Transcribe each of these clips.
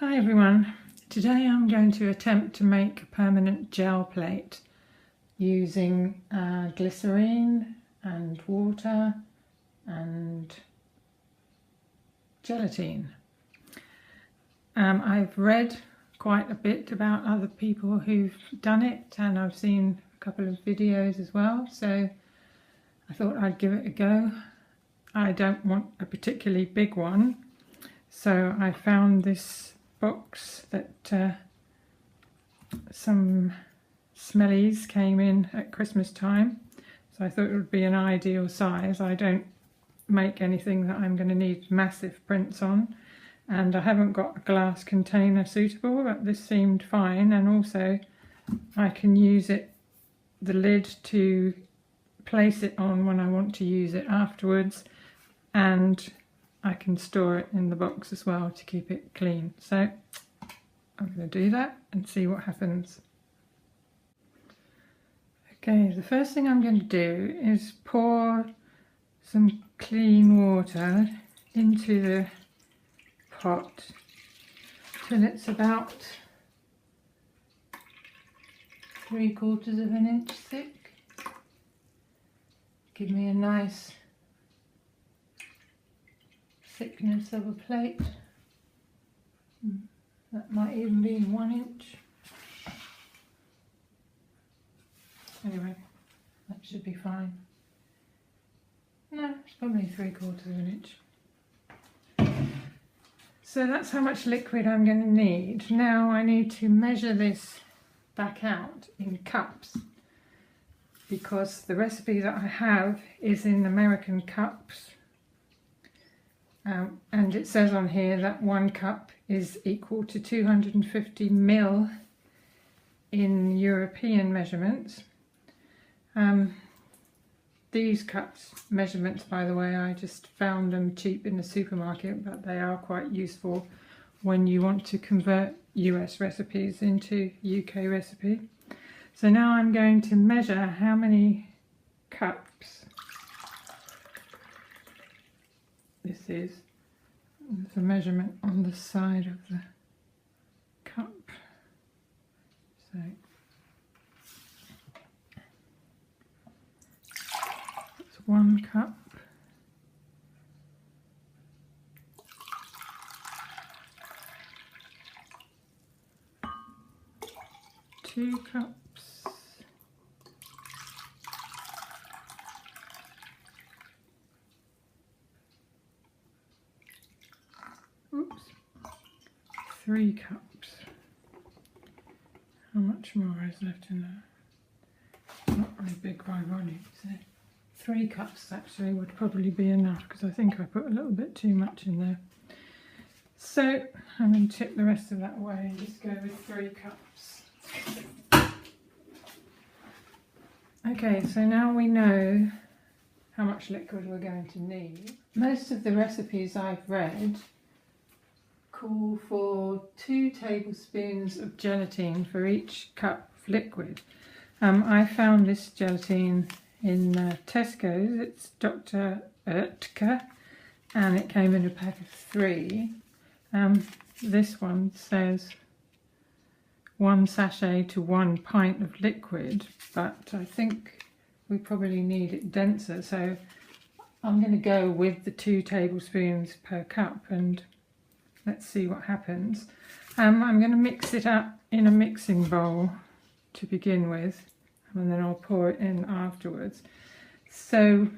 Hi everyone, today I'm going to attempt to make a permanent gel plate using glycerine and water and gelatine. I've read quite a bit about other people who've done it and I've seen a couple of videos as well, so I thought I'd give it a go. I don't want a particularly big one, so I found this box that some smellies came in at Christmas time, so I thought it would be an ideal size. I don't make anything that I'm going to need massive prints on, and I haven't got a glass container suitable, but this seemed fine, and also I can use it, the lid, to place it on when I want to use it afterwards, and I can store it in the box as well to keep it clean. So I'm going to do that and see what happens. Okay, the first thing I'm going to do is pour some clean water into the pot till it's about 3/4 of an inch thick. Give me a nice thickness of a plate. That might even be 1 inch. Anyway, that should be fine. No, it's probably 3/4 of an inch. So that's how much liquid I'm going to need. Now I need to measure this back out in cups, because the recipe that I have is in American cups. And it says on here that 1 cup is equal to 250 ml in European measurements. These cups measurements, by the way, I just found them cheap in the supermarket, but they are quite useful when you want to convert US recipes into UK recipe. So now I'm going to measure how many cups this is. There's a measurement on the side of the cup. So it's 1 cup. Two cups. Oops. 3 cups. How much more is left in there? Not very big by volume, so 3 cups actually would probably be enough, because I think I put a little bit too much in there. So I'm going to tip the rest of that away and just go with 3 cups. Okay, so now we know how much liquid we're going to need. Most of the recipes I've read call for 2 tablespoons of gelatine for each cup of liquid. I found this gelatine in Tesco's. It's Dr. Oetker, and it came in a pack of 3. This one says 1 sachet to 1 pint of liquid, but I think we probably need it denser, so I'm going to go with the 2 tablespoons per cup, and let's see what happens. I'm going to mix it up in a mixing bowl to begin with, and then I'll pour it in afterwards. So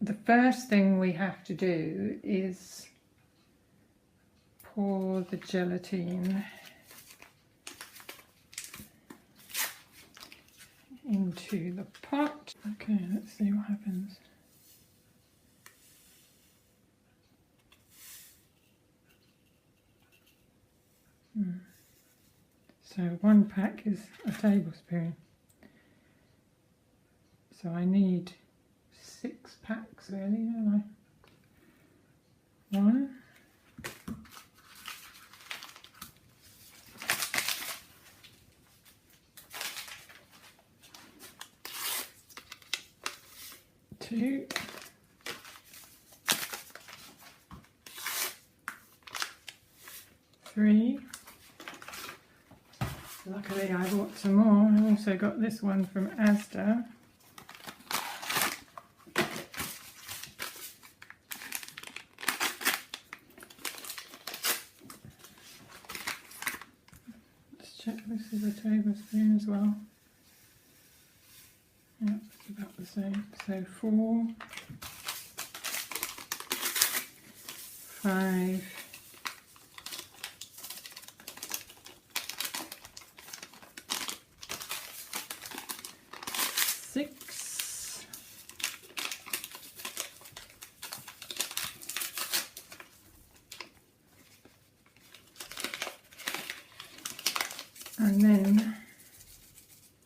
the first thing we have to do is pour the gelatine into the pot. Okay, let's see what happens. So 1 pack is a tablespoon. So I need 6 packs really, don't I? 1. 2. 3. 3. Luckily I bought some more. I also got this one from Asda. Let's check this is a tablespoon as well. Yeah, it's about the same. So 4, 5, 6, and then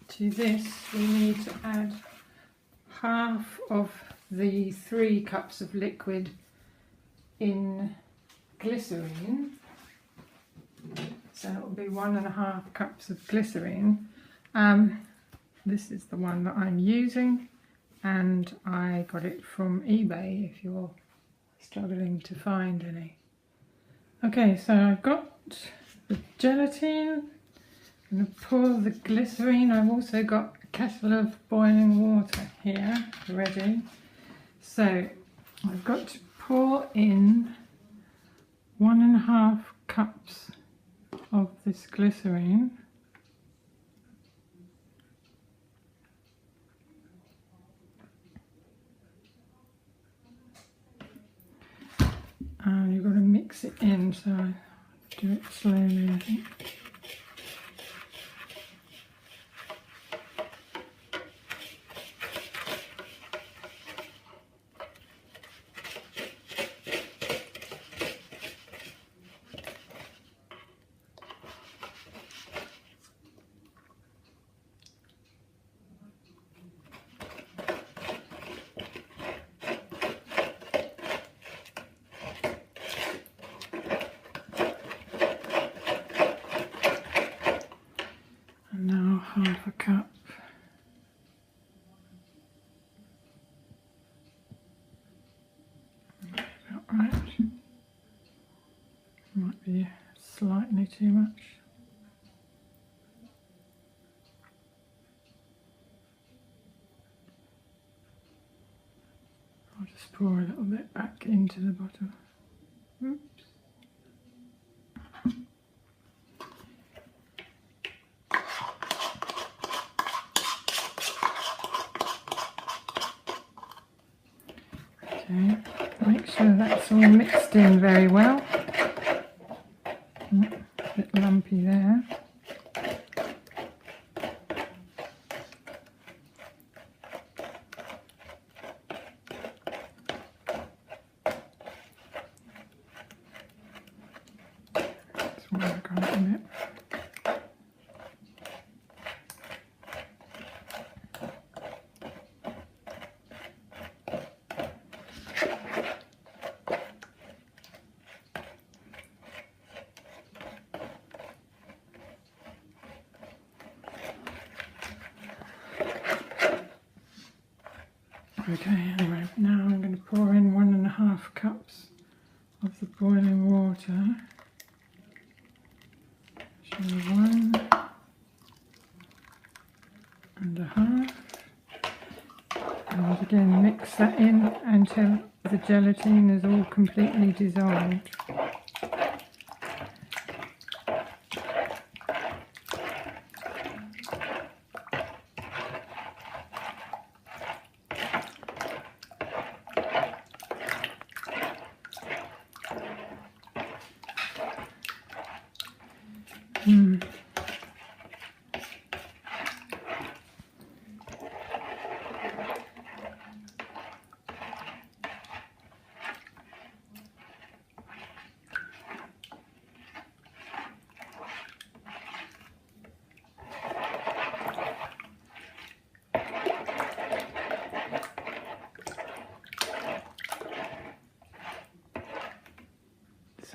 to this we need to add half of the 3 cups of liquid in glycerine, so it will be 1.5 cups of glycerine. This is the one that I'm using, and I got it from eBay if you're struggling to find any. Okay, so I've got the gelatine. I'm going to pour the glycerine. I've also got a kettle of boiling water here ready. So I've got to pour in 1.5 cups of this glycerine. And you've got to mix it in, so I do it slowly, I think. Now 1/2 cup. About right. Might be slightly too much. I'll just pour a little bit back into the bottle. Oops. Okay, make sure that's all mixed in very well. A bit lumpy there. That's why I got it in it. Okay, anyway, now I'm going to pour in 1.5 cups of the boiling water. So 1.5. And again, mix that in until the gelatine is all completely dissolved.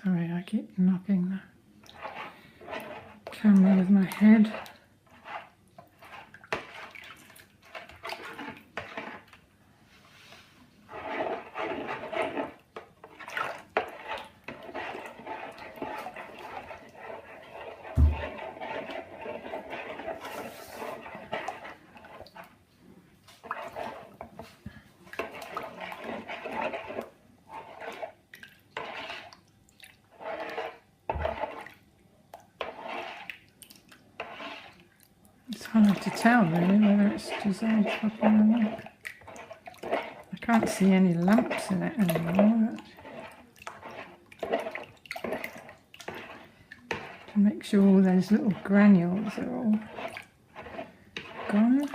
Sorry, I keep knocking the camera with my head. hard to tell really whether it's dissolved properly or not. I can't see any lumps in it anymore. To make sure all those little granules are all gone.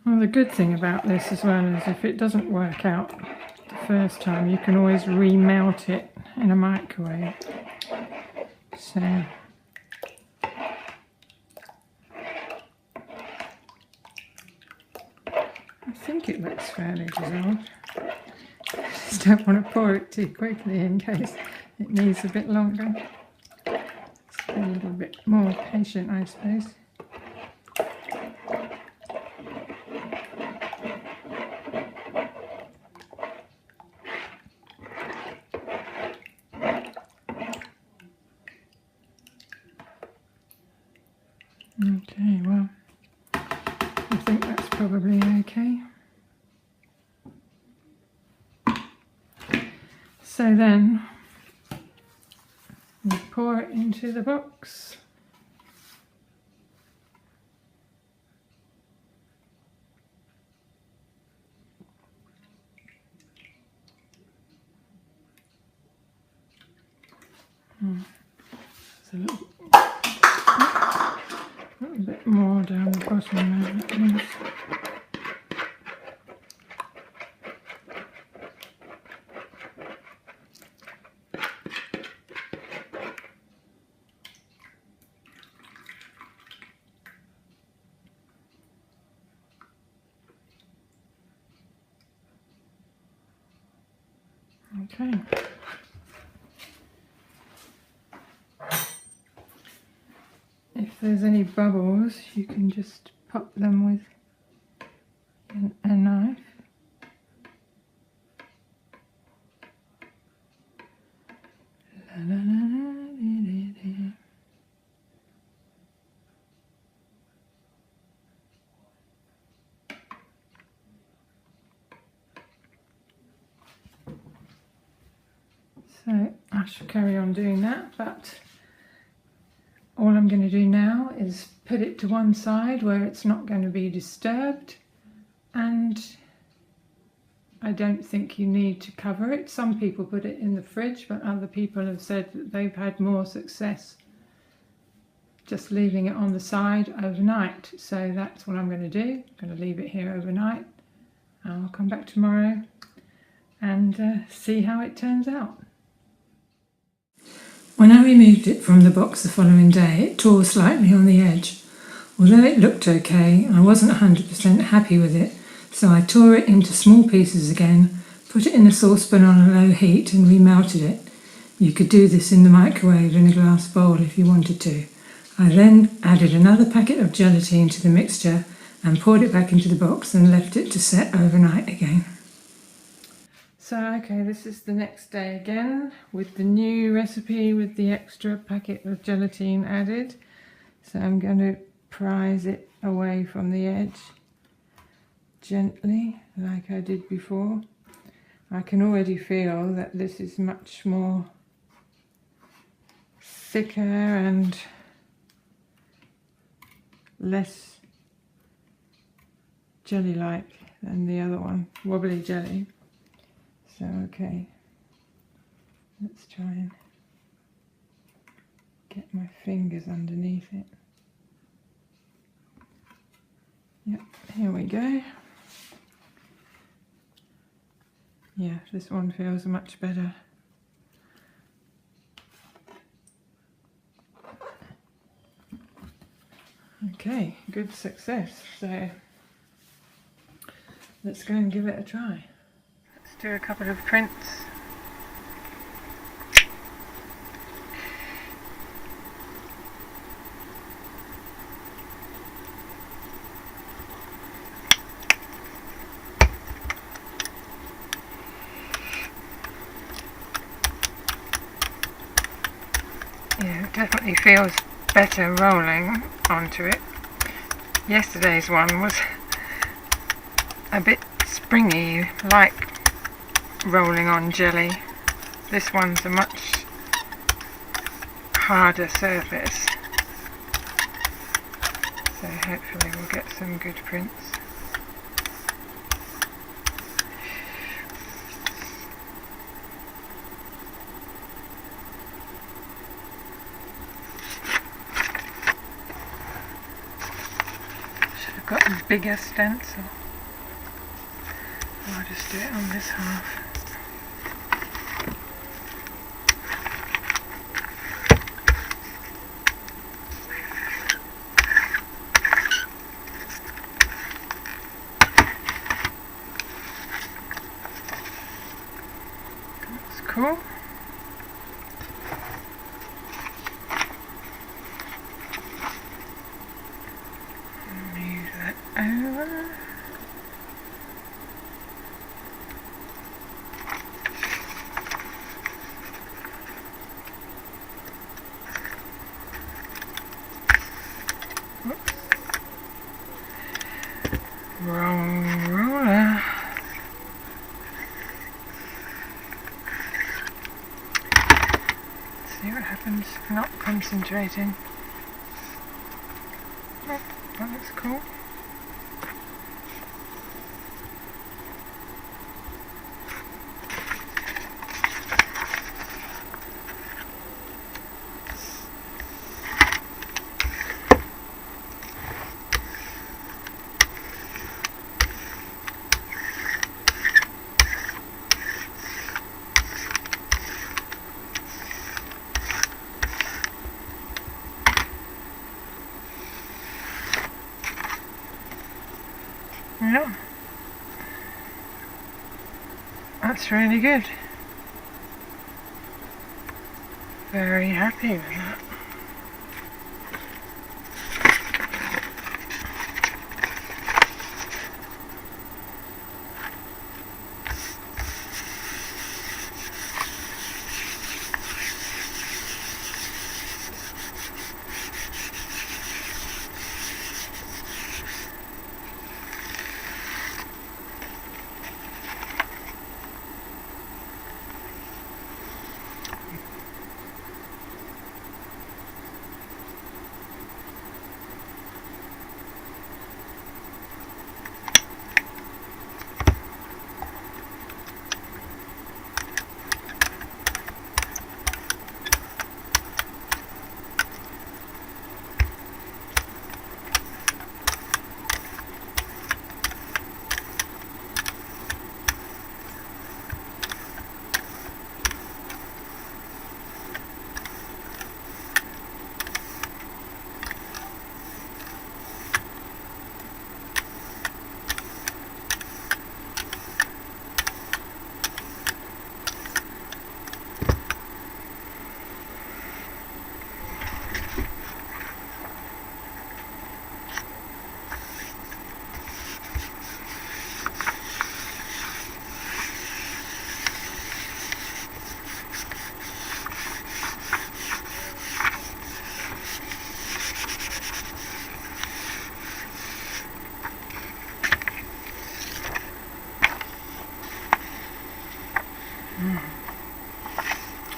Well, the good thing about this as well is if it doesn't work out the first time, you can always remelt it in a microwave. So I think it looks fairly dissolved. Just don't want to pour it too quickly in case it needs a bit longer. Let's be a little bit more patient, I suppose. Okay, well, I think that's probably okay. So then we pour it into the box. There's a little bit more down the bottom there, that means. Okay. If there's any bubbles, you can just pop them with a knife. La, la, la, la, dee, dee, dee. So I shall carry on doing that, but all I'm going to do now is put it to one side where it's not going to be disturbed, and I don't think you need to cover it. Some people put it in the fridge, but other people have said that they've had more success just leaving it on the side overnight. So that's what I'm going to do. I'm going to leave it here overnight. I'll come back tomorrow and see how it turns out. When I removed it from the box the following day, it tore slightly on the edge. Although it looked okay, I wasn't 100% happy with it, so I tore it into small pieces again, put it in a saucepan on a low heat and remelted it. You could do this in the microwave in a glass bowl if you wanted to. I then added another packet of gelatine to the mixture and poured it back into the box and left it to set overnight again. So okay, this is the next day again with the new recipe with the extra packet of gelatine added. So I'm going to prise it away from the edge gently like I did before. I can already feel that this is much more thicker and less jelly-like than the other one, wobbly jelly. So okay, let's try and get my fingers underneath it. Yep, here we go. Yeah, this one feels much better. Okay, good success. So let's go and give it a try. Let's do a couple of prints. Yeah, it definitely feels better rolling onto it. Yesterday's one was a bit springy, like rolling on jelly. This one's a much harder surface, so hopefully we'll get some good prints. Should have got a bigger stencil. I'll just do it on this half. That's cool. Move that over. Wrong roller. See what happens if not concentrating. Oh, that looks cool. Yeah, that's really good. Very happy with that.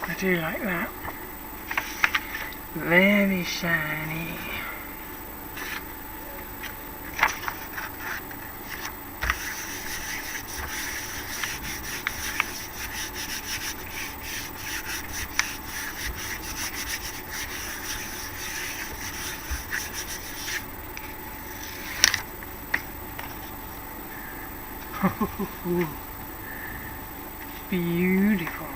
I do like that. Very shiny. Beautiful.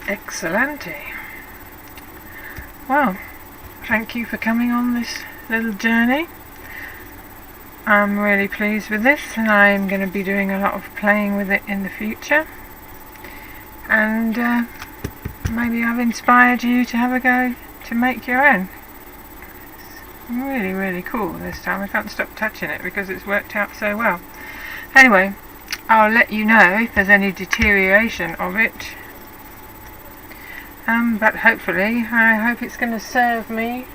Excellente. Well, thank you for coming on this little journey. I'm really pleased with this, and I'm going to be doing a lot of playing with it in the future, and maybe I've inspired you to have a go to make your own. It's really, really cool this time. I can't stop touching it because it's worked out so well. Anyway, I'll let you know if there's any deterioration of it, but hopefully I hope it's going to serve me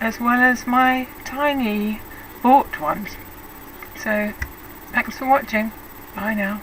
as well as my tiny bought ones. So thanks for watching. Bye now.